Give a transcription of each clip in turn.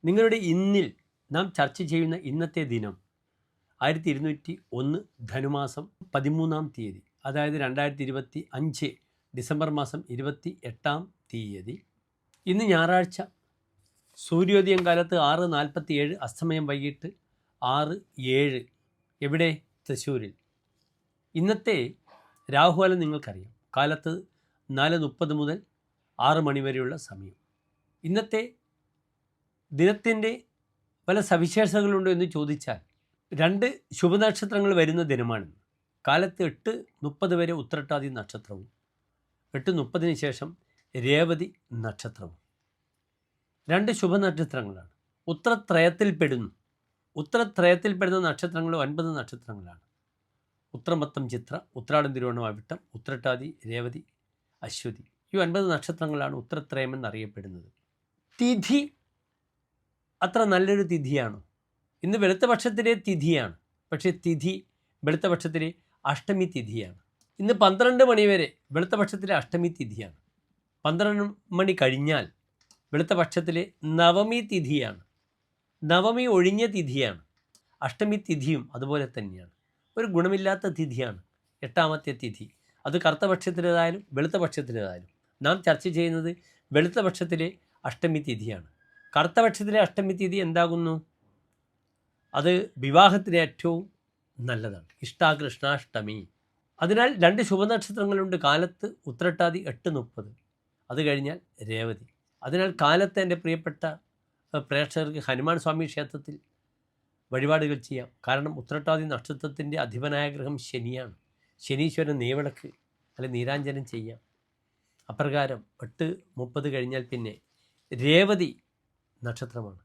നിങ്ങളുടെ ഇന്നിൽ നാം ചർച്ച ചെയ്യുന്ന ഇന്നത്തെ ദിനം 1201 ധനുമാസം 13-ാം തീയതി, അതായത് 2025 ഡിസംബർ മാസം 28-ാം തീയതി. ഇന്ന് ഞായറാഴ്ച. സൂര്യോദയം കാലത്ത് 6:47, അസ്തമയം വൈകിട്ട് 6:07. എവിടെ? തൃശ്ശൂരിൽ. ഇന്നത്തെ രാഹുകാലം നിങ്ങൾക്കറിയാം. കാലത്ത് 4:30 മുതൽ 6 മണി വരെയുള്ള സമയം. ഇന്നത്തെ ദിനത്തിൻ്റെ പല സവിശേഷതകളുണ്ടോ എന്ന് ചോദിച്ചാൽ, 2 ശുഭനക്ഷത്രങ്ങൾ വരുന്ന ദിനമാണിന്ന്. കാലത്ത് 8:30 വരെ ഉത്രട്ടാതി നക്ഷത്രവും 8:30 ശേഷം രേവതി നക്ഷത്രവും. 2 ശുഭനക്ഷത്രങ്ങളാണ്. ഉത്രത്രയത്തിൽപ്പെടുന്നു. ഉത്രത്രയത്തിൽപ്പെടുന്ന നക്ഷത്രങ്ങൾ 9 നക്ഷത്രങ്ങളാണ്. ഉത്രമത്തം, ചിത്ര, ഉത്രാടം, തിരുവോണം, അവിട്ടം, ഉത്രട്ടാതി, രേവതി, അശ്വതി. ഈ 9 നക്ഷത്രങ്ങളാണ് ഉത്രത്രയം എന്നറിയപ്പെടുന്നത്. തിഥി അത്ര നല്ലൊരു തിഥിയാണോ? ഇന്ന് വെളുത്തപക്ഷത്തിലെ തിഥിയാണ്. പക്ഷേ തിഥി വെളുത്തപക്ഷത്തിലെ അഷ്ടമി തിഥിയാണ്. ഇന്ന് 12 മണി വരെ വെളുത്തപക്ഷത്തിലെ അഷ്ടമി തിഥിയാണ്. 12 മണി കഴിഞ്ഞാൽ വെളുത്തപക്ഷത്തിലെ നവമി തിഥിയാണ്. നവമി ഒഴിഞ്ഞ തിഥിയാണ്. അഷ്ടമി തിഥിയും അതുപോലെ തന്നെയാണ്. ഒരു ഗുണമില്ലാത്ത തിഥിയാണ് 8ാമത്തെ തിഥി. അത് കറുത്തപക്ഷത്തിലേതായാലും വെളുത്തപക്ഷത്തിലേതായാലും. നാം ചർച്ച ചെയ്യുന്നത് വെളുത്തപക്ഷത്തിലെ അഷ്ടമി തിഥിയാണ്. കറുത്തപക്ഷത്തിലെ അഷ്ടമി തിഥി എന്താകുന്നു? അത് വിവാഹത്തിന് ഏറ്റവും നല്ലതാണ്. ഇഷ്ടാകൃഷ്ണാഷ്ടമി. അതിനാൽ 2 ശുഭനക്ഷത്രങ്ങളുണ്ട്. കാലത്ത് ഉത്രട്ടാതി 8:30, അത് കഴിഞ്ഞാൽ രേവതി. അതിനാൽ കാലത്ത് എൻ്റെ പ്രിയപ്പെട്ട പ്രേക്ഷകർക്ക് ഹനുമാൻ സ്വാമി ക്ഷേത്രത്തിൽ വഴിപാടുകൾ ചെയ്യാം. കാരണം ഉത്രട്ടാതി നക്ഷത്രത്തിൻ്റെ അധിപനായ ഗ്രഹം ശനിയാണ്. ശനീശ്വരൻ നെയ്വിളക്ക് അല്ലെങ്കിൽ നീരാഞ്ജനം ചെയ്യാം. അപ്രകാരം 8:30 കഴിഞ്ഞാൽ പിന്നെ രേവതി നക്ഷത്രമാണ്.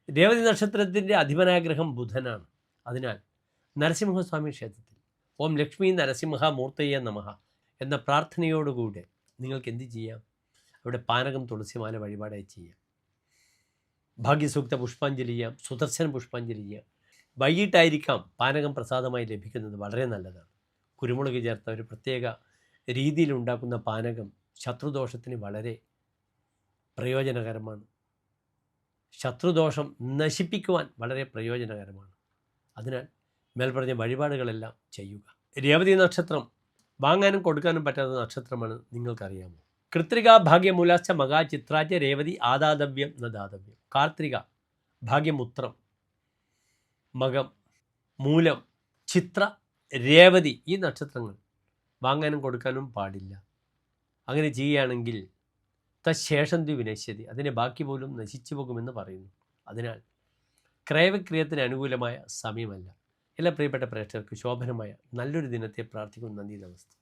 രേവതി നക്ഷത്രത്തിൻ്റെ അധിപനായ ഗ്രഹം ബുധനാണ്. അതിനാൽ നരസിംഹസ്വാമി ക്ഷേത്രത്തിൽ ഓം ലക്ഷ്മി നരസിംഹ മൂർത്തയ്യ നമഃ എന്ന പ്രാർത്ഥനയോടുകൂടെ നിങ്ങൾക്ക് എന്ത് ചെയ്യാം? അവിടെ പാനകം, തുളസിമാല വഴിപാടായി ചെയ്യാം. ഭാഗ്യസൂക്ത പുഷ്പാഞ്ജലി ചെയ്യാം. സുദർശന പുഷ്പാഞ്ജലി ചെയ്യാം. വൈകിട്ടായിരിക്കാം പാനകം പ്രസാദമായി ലഭിക്കുന്നത്. വളരെ നല്ലതാണ്. കുരുമുളക് ചേർത്ത ഒരു പ്രത്യേക രീതിയിലുണ്ടാക്കുന്ന പാനകം ശത്രുദോഷത്തിന് വളരെ പ്രയോജനകരമാണ്. ശത്രുദോഷം നശിപ്പിക്കുവാൻ വളരെ പ്രയോജനകരമാണ്. അതിനാൽ മേൽപ്പറഞ്ഞ വഴിപാടുകളെല്ലാം ചെയ്യുക. രേവതി നക്ഷത്രം വാങ്ങാനും കൊടുക്കാനും പറ്റാത്ത നക്ഷത്രമാണ്. നിങ്ങൾക്കറിയാമോ? കൃത്രിക ഭാഗ്യമൂലാശ്ച മകാ ചിത്രാച രേവതി ആദാതവ്യം ന ദാതവ്യം. കാർത്തിക, ഭാഗ്യമുത്രം, മകം, മൂലം, ചിത്ര, രേവതി ഈ നക്ഷത്രങ്ങൾ വാങ്ങാനും കൊടുക്കാനും പാടില്ല. അങ്ങനെ ചെയ്യുകയാണെങ്കിൽ തശേഷം വിനശ്യതി, അതിൻ്റെ ബാക്കി പോലും നശിച്ചു പോകുമെന്ന് പറയുന്നു. അതിനാൽ ക്രയവിക്രയത്തിന് അനുകൂലമായ സമയമല്ല. എല്ലാ പ്രിയപ്പെട്ട പ്രേക്ഷകർക്ക് ശോഭനമായ നല്ലൊരു ദിനത്തെ പ്രാർത്ഥിക്കുന്നു. നന്ദി, നമസ്തേ.